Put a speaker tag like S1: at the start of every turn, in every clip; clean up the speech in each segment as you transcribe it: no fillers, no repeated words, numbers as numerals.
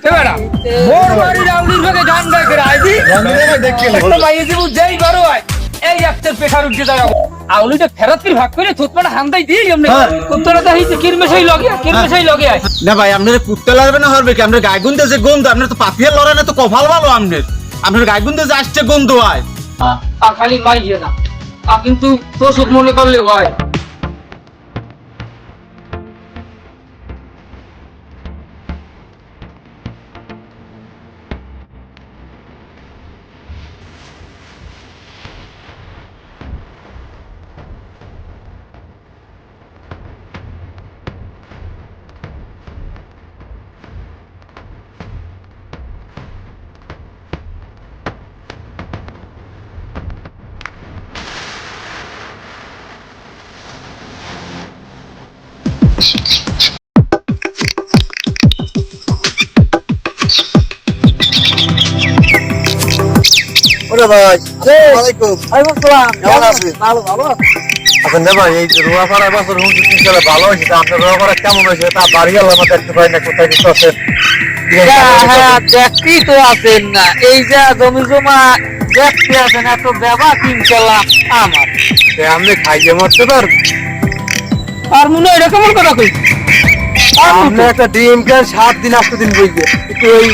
S1: এবারে মোর বাড়ি রাউলির ভাগে গান গায় করে আইদি একটা মাইয়ে দিব যেই বড় হয় এই একটার পেশার উঠে দাঁড়াবো আউলিটা ফেরাতির ভাগ করে থুতমাটা হান্দাই দিয়ে এমনি কুত্তরা দেখাইছে কিরমেশাই লগে আয়
S2: না ভাই আপনার কুত্তে লাগবে না হরবে কি আপনার গায়ে গুনতে যে গন্ধ আপনার তো পাপিয়ার লড়াই না তো কপাল ভালো আপনার গায়ে গুনতে যে আসছে গন্ধ হয়
S1: খালি মাইয়ে না কিন্তু তো সব মনে করলে হয়
S3: ওরে ভাই আসসালামু আলাইকুম
S1: আইবো সালাম
S3: কেমন আছেন?
S1: ভালো ভালো
S3: আচ্ছা না ভাই এই যে রোয়াপাড়া বছর হুজুর তিনতলা ভালো হয়েছে তা আপনার রোয়াপাড়া কেমন হয়েছে তা বাড়ি গেলাম দেখতে পাই না কোথায় কিছু আছেন
S1: হ্যাঁ দেখতেই তো আছেন না এই যে জমি জমা দেখতে আছেন এত দেবা তিনতলা আমার
S3: আপনি খাইয়ে মরতে পারবেন
S1: আর মনে হয় এরকম কথা কই
S3: আপনি একটা ডিম কেন 7 দিন 8 দিন বইবে একটু ওই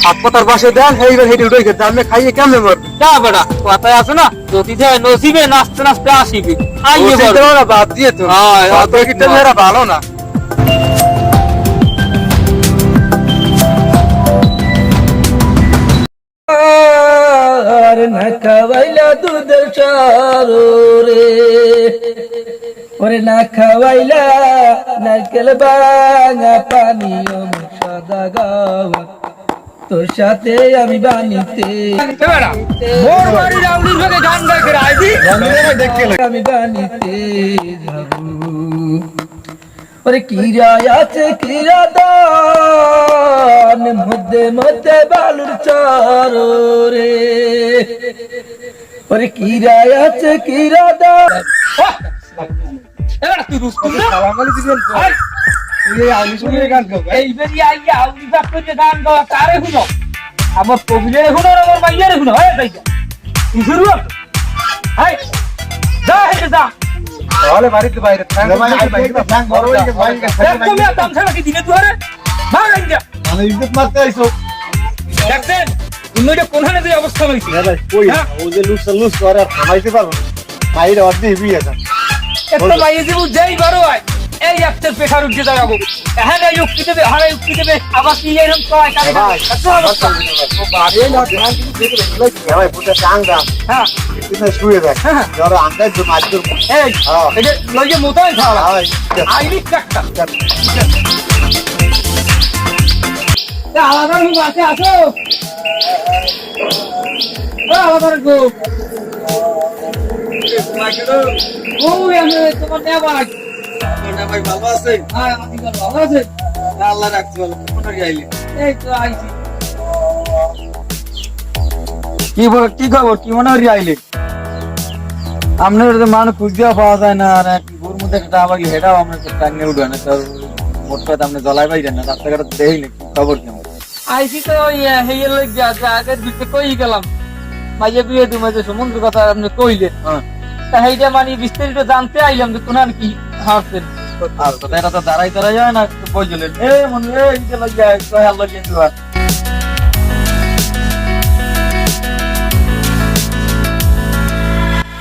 S3: হাত পাতার পাশে দেন এইবার হেঁটে উঠে গেছে আপনি খাইয়ে কেমনে মরবেন
S1: যা বেড়া কথায় আছে না যদি যায় নসিবে নাচতে নাচতে আসিবি আইয়ে বল
S3: ওরা বাদ দিয়ে তো
S1: হ্যাঁ,
S3: বাদ দিয়ে কিটা মেরা ভালো না
S4: আর না খাওয়াইলা দুধের চারো রে ওরে না খাওয়াইলা নারকেল ভাঙা পানি সাদা গাওয়া তোর সাথে আমি বানিতে
S1: মোর বাড়ি রাউলির ভাগে গান গায় করে আইদি
S4: আমি বানিতে যাব ওরে কিরা আছে কিরা দান মধ্যে মধ্যে বালুর চারো রে ওরে কিরা আছে কিরা দান
S1: এবার তুই রুস্তম না এই বেরি আইয়া আউলি বাপ করে গান গাওয়া কারে হুনো আমার কবিরে হুনো আর আমার মাইয়ারে হুনো হয় তাই তুই শুরু হাই যা হেঁটে যা
S3: তাহলে বাড়িতে বাইরে থাক
S1: দেখ তুমি আর তামসা নাকি দিনে দুয়ারে ভাগ আইয়া
S3: মানে ইজ্জত মারতে আইছো
S1: দেখছেন তুমি এটা কোনখানে যে অবস্থা হয়েছে
S3: কই ও যে লুস করে আর থামাইতে পারবো না বাইরে অর্ধে হেভি আছে
S1: একটা মাইয়ে দিব যেই বড় হয় এই একটার পেশার উঠে দাঁড়াবো হ্যাঁ এই উক্তি দেবে হ্যাঁ উক্তি দেবে আবার কি এরকম কয় কারে এত অবস্থা
S3: বাড়ি না ধ্যান কিন্তু দেখে দেখলে ভাই পুরো টাঙ্গা
S1: হ্যাঁ
S3: কিনে শুয়ে দেখ যারা আন্দাজ যে মাছগুলো
S1: এই এটা লইয়ে মোতাই খাওয়া
S3: হয়
S1: আইনি কাটটা আলাদা রুম আছে আসো আলাদা গো ওই আমি তোমার নেবাই
S3: ভাই ভালো আছে
S1: হ্যাঁ আমি ভালো আছে
S3: আল্লাহ রাখতে ভালো কোথায় আইলি
S1: এই তো আইছি
S2: কি খবর কি মনে হয় আইলে আপনার তো মানুষ খুঁজ দেওয়া পাওয়া যায় না আর ঘুর মধ্যে একটা আবার হেঁটাও আপনার টাঙ্গে উঠবে না তো মোটটা আপনি জ্বলাই পাইছেন না রাস্তাঘাট দেখি না খবর কেমন
S1: আইছি তো ওই হেয়ে লই যা আগে দিতে কই গেলাম মাইয়া বিয়ে দু মাঝে সমুদ্র কথা আপনি কইলেন
S2: হ্যাঁ
S1: তা হেইটা মানে বিস্তারিত জানতে আইলাম যে কোন আর কি হারছেন
S2: আর তো এটা তো দাঁড়াই যায় না বই চলেন এ মনে এই যে লাগিয়া কয় আল্লাহ কিন্তু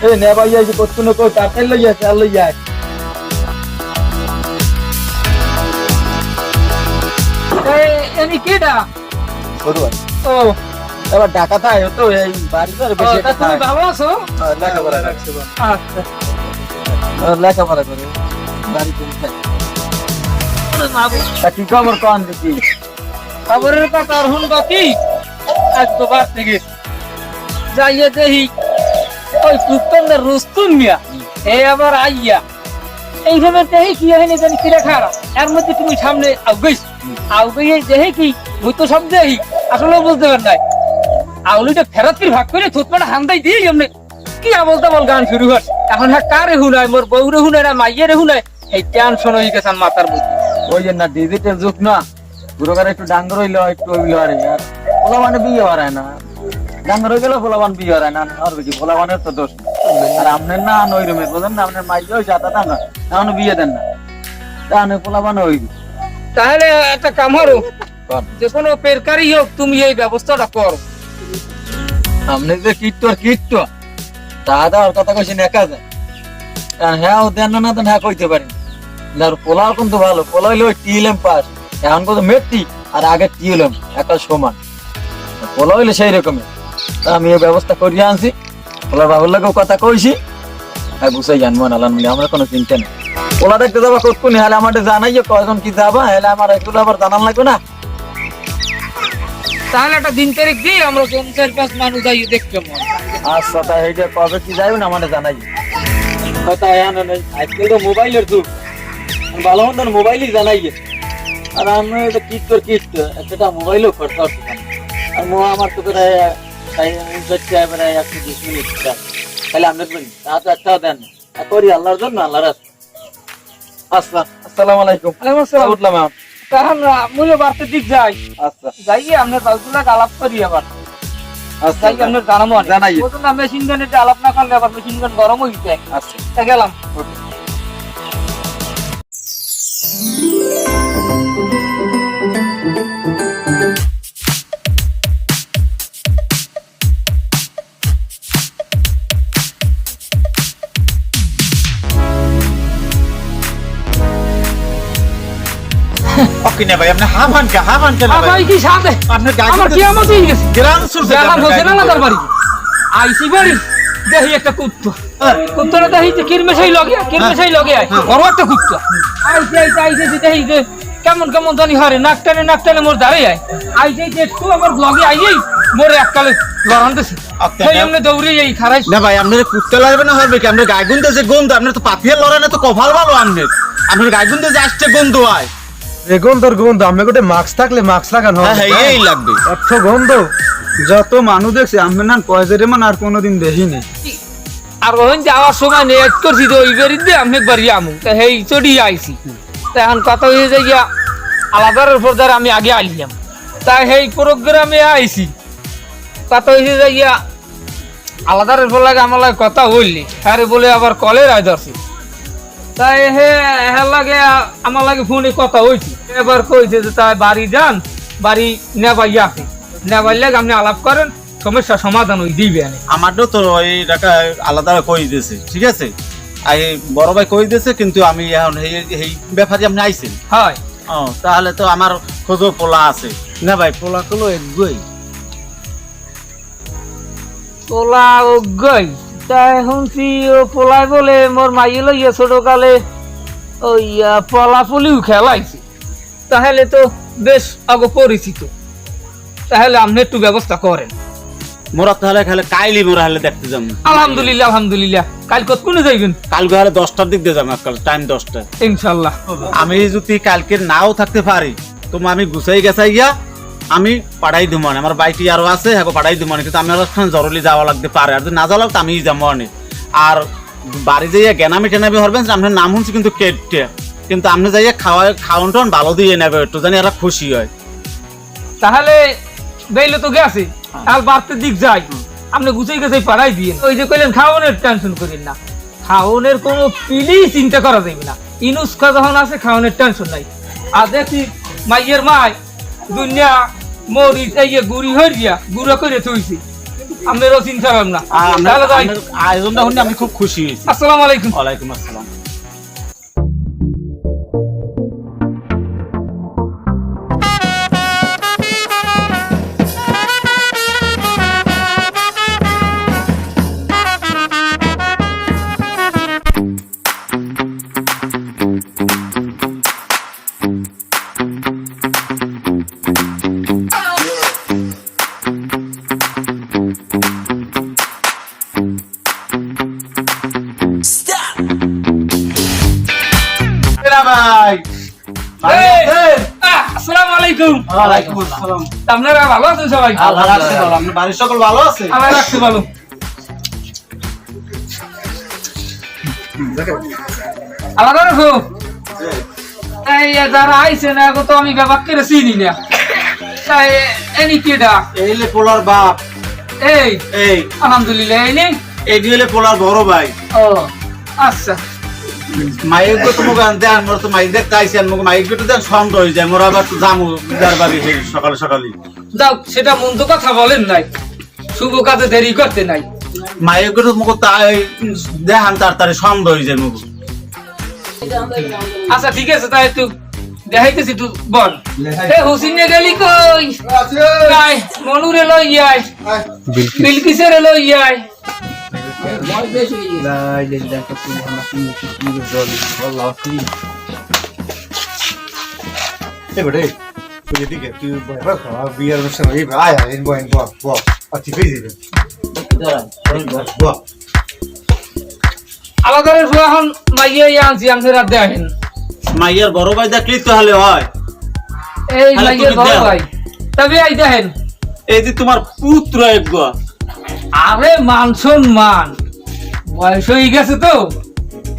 S2: এ নে ভাই এই যে কতক্ষণ কই তাড়াতাড়ি লইয়া চাল লইয়া
S1: এনি কেডা
S2: শুরু হয়
S1: ও
S2: এবার ঢাকা থাকে তো এই বাড়িতে বেশি
S1: তা তুমি ভালো আছো
S2: লেখাপড়া রাখছে
S1: আচ্ছা
S2: লেখাপড়া করে বাড়িতে
S1: বাবু
S2: কি খবর কন দেখি
S1: খবরের কথা আর হুন বাকি আজ তো বাদ থেকে যাইয়ে দেখি ওই কুত্তনের রুস্তুম মিয়া এই আবার আইয়া এইভাবে দেখি কি হয়নি জানি কিরা খারাপ এর মধ্যে তুমি সামনে আউগই দেখি কি মুই তো সব দেখি আসলে বুঝতে পার নাই আউলিটা ফেরাতির ভাগ করে থুতমাটা হান্দাই দিয়ে এমনি কি বলতে বল গান শুরু হয় এখন হ্যাঁ কারে হুনায় মোর বউরে হুনায় না মাইয়েরে হুনায় এই টেনশন হয়ে গেছে মাথার মধ্যে
S2: ওই যে না ডিজিটাল যুগ না গুরুগার একটু ডাঙ্গর হইলো একটু হইলো আর আর পোলাবানে বিয়ে হারায় না, ডাঙ্গর হয়ে গেলে পোলাবান বিয়ে হারায় না, আর বেশি পোলাবানের তো দোষ। আর আপনার না ওই রুমের বোঝেন না, আপনার মাইকে ওই যাতা না এখন বিয়ে দেন না, তাহলে পোলাবান হইবি।
S1: তাহলে একটা কাম করো, যে কোনো পেরকারই হোক তুমি এই ব্যবস্থাটা করো।
S2: আপনি যে কীট দাদা ওর কথা কইছেন একা যায়, কারণ হ্যাঁ ও দেন না দেন হ্যাঁ কইতে পারেন। আর পোলাও কিন্তু ভালো, পোলা হইলে ওই টিএলএম পাস, এখন কত মেট্রিক আর আগে টিএলএম একটা সমান, পোলা হইলে সেই রকমের। আমি এই ব্যবস্থা করিয়ে আনছি, পোলার বাবুর লাগেও কথা কইছি, আর বুঝাই জানবো না আলহামদুলিল্লাহ, আমরা কোনো চিন্তা নেই। পোলা দেখতে যাবা কতক্ষণ, হলে আমাদের জানাই যে কয়জন কি যাবা, হলে আমার এগুলো আবার জানান লাগবে না।
S1: তাহলে একটা দিন তারিখ দিয়ে আমরা 4-5 মানুষ যাই দেখতে মন।
S2: আচ্ছা তা এই যে কবে কি যাইবেন আমাদের জানাই। হয়তো এখন নেই, আজকাল তো মোবাইলের যুগ, ভালো মন্দ মোবাইলই জানাই গে। আর আমি তো কিট একটা মোবাইলও খরচ করতে পারি। আর আমার তো প্রায় 120 মিনিট তাহলে আপনার বলি তা তো একটাও দেন না, করি আল্লাহর জন্য, আল্লাহর রাস্তায়। আচ্ছা, আসসালামু আলাইকুম।
S1: ওয়ালাইকুম আসসালাম।
S2: উঠলাম।
S1: কারণ মূল্য বাড়তে দিক যাই,
S2: আচ্ছা
S1: যাইয়ে আপনার বাবুলা আলাপ করি আবার।
S2: আচ্ছা
S1: যাই আপনার জানাবো
S2: জানাই।
S1: না মেশিন গানে আলাপ না করলে আবার মেশিন গান গরম হইতে।
S2: আচ্ছা
S1: তা গেলাম।
S3: কিনে ভাই আপনি হামান কে
S1: ভাই কি সাথে
S3: আপনার
S1: আমার কি আমার হয়ে গেছে,
S3: গ্রাম সুরছে
S1: গেলাম হোসে না তার বাড়ি আইসি বাড়ি, দেখি একটা কুত্তা, কুত্তাটা দেখি যে কিরমেশাই লগে আয় বড় একটা কুত্তা আইসে দেখি যে কেমন জানি হারে নাক টানে মোর দাঁড়িয়ে আইসে একটু আমার ব্লগে আইয়েই মোরে এককালে লড়ানতেছে, সেই এমনি দৌড়ে এই খারাই
S3: না ভাই আপনার কুত্তে লাগবে না হবে কি আপনার গায়ে গুনতে যে গন্ধ, আপনার তো পাতিয়ে লড়াই না তো কপাল ভালো আপনার গায়ে গুনতে যে আসছে গন্ধ হয়
S5: গন্ধ আমি গোটে মাস্ক থাকলে মাস্ক লাগানো
S3: এই লাগবে
S5: এত গন্ধ যত মানুষ দেখছি আমি না পয়সারে মান আর কোনোদিন দেখিনি।
S1: আর ওখান যাওয়ার সময় নেট করছি তো ওই বেরিয়ে আমি একবার আমু তা সেই চড়ি আইছি, তা এখন কথা হয়ে যায় গিয়া আলাদার উপর দ্বারা আমি আগে আইলাম, তাই সেই প্রোগ্রামে আইছি কথা হয়েছে যে গিয়া আলাদার উপর লাগে আমার লাগে কথা হইলি আরে বলে আবার কলের আয় ধরছি, তাই হ্যাঁ লাগে আমার লাগে ফোনে কথা হয়েছি, এবার কইছে যে তাই বাড়ি যান, বাড়ি নেবাই আছে, নেবাই লাগে আপনি আলাপ করেন সমস্যা সমাধান ওই দিবে।
S3: আমারও তো ওই টাকা আলাদা কই দিয়েছে, ঠিক আছে আর বড় ভাই কই দিয়েছে, কিন্তু আমি এখন এই ব্যাপারে আপনি আইছেন
S1: হয়
S3: ও তাহলে তো আমার খোঁজো পোলা আছে না ভাই, পোলা গুলো একগুই
S1: পোলা গই তাই শুনছি ও পোলাই বলে মোর মাইয়ে লইয়া ছোট কালে ওই পলা পুলিও খেলাইছে, তাহলে তো বেশ আগে পরিচিত, তাহলে আপনি একটু ব্যবস্থা করেন।
S3: মোরা তাহলে খালি কাইলি মোরা হলে দেখতে যাবো।
S1: আলহামদুলিল্লাহ কাল কতক্ষণে যাইবেন?
S3: কালকে হলে 10টার দিক দিয়ে যাবো, কাল টাইম 10টা
S1: ইনশাল্লাহ।
S3: আমি যদি কালকে নাও থাকতে পারি তো আমি গুছাই গেছাই গিয়া আমি পাঠাই দিব মানে, আমার বাইটি আরো আছে হ্যাঁ পাঠাই দিব মানে, কিন্তু আমি ওখানে জরুরি যাওয়া লাগতে পারে, আর যদি না যাওয়া লাগতো আমি যাবো অনেক। আর বাড়ি যাইয়া জ্ঞানামি টেনামি হরবেন আপনার নাম শুনছি কিন্তু কেটে, কিন্তু আপনি যাইয়া খাওয়ান টাউন ভালো দিয়ে নেবে একটু, জানি এরা খুশি হয়।
S1: তাহলে বেইলে তো গেছে, কাল বাড়তে দিক যাই, আপনি গুছাই গেছে পাড়াই দিয়ে ওই যে কইলেন খাওয়ানোর টেনশন করেন না, খাওয়ানোর কোনো পিলি চিন্তা করা যাবে না, ইনুস্কা যখন আছে খাওয়ানোর টেনশন নাই। আর দেখি মাইয়ের মাই দুনিয়া মরিচ এই গুড়ি হরিয়া গুঁড়া করে থইছি, আপনারও চিন্তা করেন না। তাহলে যাই,
S3: আয়োজনটা শুনে আমি খুব খুশি হয়েছি।
S1: আসসালামু আলাইকুম।
S3: ওয়ালাইকুম আসসালাম। ভাই
S1: আসসালামু আলাইকুম।
S3: ওয়ালাইকুম আসসালাম।
S1: আপনারা ভালো আছেন সবাই?
S3: আল্লাহ রাখছে ভালো, আপনার বাড়ির সকল ভালো আছে?
S1: আল্লাহ রাখছে ভালো। আলাদা রাখো। এই যারা আইছে না এখন তো আমি ব্যাপার করে চিনি না তাই এনি কেডা
S3: এইলে পোলার বাপ
S1: এই
S3: এই
S1: আলহামদুলিল্লাহ এনি
S3: এডি হলে পোলার বড় ভাই
S1: ও আচ্ছা
S3: মাইক তো তোমাকে আনতে আর মোর তো মাইক দেখতে আইছি আর মাইক তো দেন সন্দেহ হয়ে যায় মোর আবার তো জামু যার বাড়ি সকালে সকালে
S1: যাও সেটা মন্দ কথা বলেন নাই শুভ কাজে দেরি করতে নাই
S3: মাইক তো মুখ তাই দেখান তাড়াতাড়ি সন্দেহ হয়ে যায় মুখ
S1: আচ্ছা ঠিক আছে তাই একটু দেখাইতেছি তুই বল এ হুসিনে গেলি কই নাই মনুরে লই যাই বিলকিসের লই যাই
S6: এবারে তুই এদিকে তুই বিয়ার অনুষ্ঠান এই আয় আয় বয়েন বল বল আর ঠিক হয়ে যাবে বল
S1: আলাদা এখন মাইয়া আনছি আমি রাত দেখেন
S3: মাইয়ার বড় ভাই দেখলি তো হলে হয়
S1: এই
S3: তাহলে
S1: মাইয়ের
S3: তুমি
S1: বড়
S3: দাও।
S1: ভাই তবে এই দেখেন
S3: এই যে তোমার পুত্র একগো
S1: আরে মান সম্মান বয়স হয়ে গেছে তো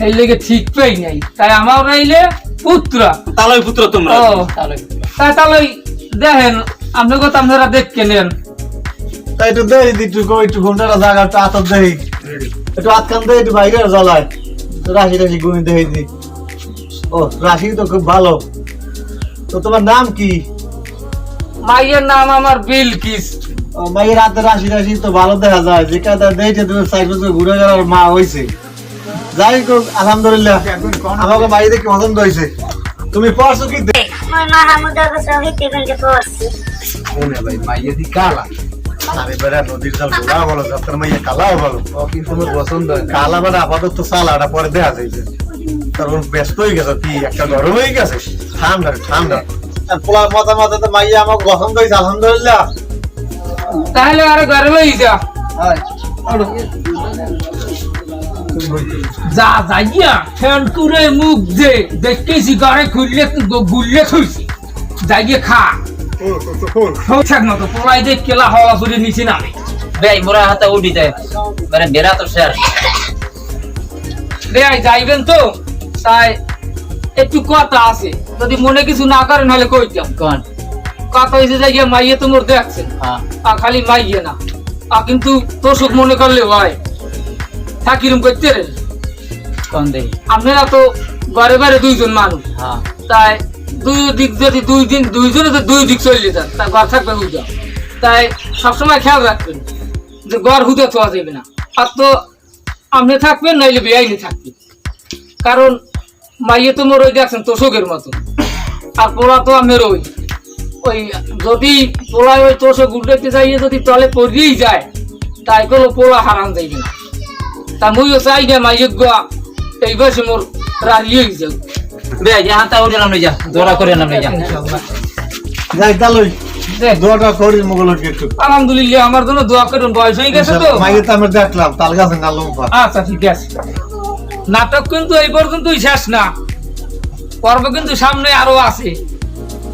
S1: এই লেগে ঠিক পাই নাই তাই আমার রইলে পুত্র
S3: তালই পুত্র তোমরা
S1: ও তাই তাহলে দেখেন আপনার কথা আপনারা দেখকে নেন
S6: তাই একটু দেই একটু একটু ঘন্টাটা জায়গা একটু আতর দেই একটু আতকান দেই একটু বাইরে জ্বলায় রাশি রাশি গুনি দেই দি ও রাশি তো খুব ভালো তো তোমার নাম কি
S1: মাইয়ের নাম আমার বিলকিস
S6: ও, মায়ের হাতে রাশি রাশি তো ভালো দেখা যায় যে কাদা দেইছে তুমি সাইকেল ঘুরে গেল মা হইছে যাই হোক আলহামদুলিল্লাহ আমাকে মাই দেখে পছন্দ হয়েছে তুমি পড়ছো কি মনে ভাই মাইয়া দি কালা আরে বেড়া নদীর জল ঘোরা বলো যাত্রা মাইয়া কালাও বলো ও কিন্তু আমার পছন্দ কালা মানে আপাতত সালাটা পরে দেখা যাইছে তারপর ব্যস্ত হয়ে গেছে কি একটা গরম হয়ে গেছে ঠান্ডা ঠান্ডা আর পোলার মাথা মাথা তো মাইয়া আমাকে পছন্দ হয়েছে আলহামদুলিল্লাহ
S1: তাহলে আরে ঘরে লই যা যা যাইয়া ফ্যান করে মুখ দে দেখতেছি ঘরে খুললে গুললে খুলছি যাইয়ে খা সৌঠাক মতো পোলাই দেখ কেলা হওয়া করে নিচে নামে
S7: বেই মোরা হাতে উঠি দেয় মানে বেড়া তো শেষ
S1: রে যাইবেন তো তাই একটু কথা আছে যদি মনে কিছু না করেন হলে কইতাম
S7: কোন
S1: কথা হয়েছে যাইয়া মাইয়ে তো মোর দেখছেন
S7: হ্যাঁ
S1: আর খালি মাইয়ে না আর কিন্তু তোর সুখ মনে করলে হয় থাকিরম করতে রে
S7: কোন দেই
S1: আপনারা তো ঘরে ঘরে দুইজন মানুষ
S7: হ্যাঁ
S1: তাই দুই দিক যদি দুইজনে তো দুই দিক চলে যান তাই ঘর থাকবে হুদা তাই সবসময় খেয়াল রাখবেন যে ঘর হুদা থোয়া যাবে না আর তো আপনি থাকবেন নাইলে বেআইনি থাকবেন কারণ মাইয়ে তো মোর ওই দেখছেন তোষকের মতো আর পোলা তো আমের ওই যদি পোলায় ওই তোষক উল্টাইতে যাইয়ে যদি তলে পড়িয়েই যায় তাই কোনো পোলা হারান যাইবে না তা মুইও চাই না মাইয়ে গোয়া এই বয়সে মোর রালিয়ে যাও
S7: বেই যা হাতে উঠে নাম যা দৌড়া করে নাম যা
S6: যাই তালই
S1: দেখ,
S6: দোয়াটা করি মোগলকে একটু
S1: আলহামদুলিল্লাহ আমার জন্য দোয়া করুন বয়স হয়ে গেছে তো
S6: মাইয়ে তো আমরা দেখলাম তাল গাছে না লম্বা
S1: আচ্ছা ঠিক আছে নাটক কিন্তু এই পর্যন্তই শেষ না পর্ব কিন্তু সামনে আরো আছে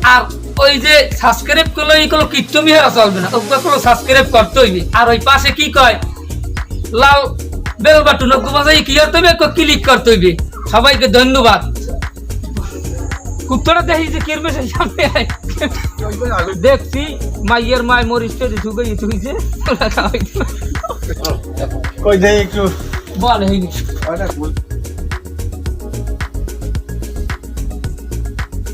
S1: আর ওই যে সাবস্ক্রাইব করলে এইগুলো কিচ্ছুমি হারা চলবে না ওগুলো সাবস্ক্রাইব করতে হইবে আর ওই পাশে কি কয় লাল বেল বাটন ওগুলো বাজাই কি করতে হইবে ক্লিক করতে হইবে সবাইকে ধন্যবাদ কুত্তরা দেখি যে কিরমেশের সামনে আয়। দেখছি মাইয়ের মায় মোর স্টেজে ঢুকে চুইছে
S6: কই দেই একটু
S1: বল হইনি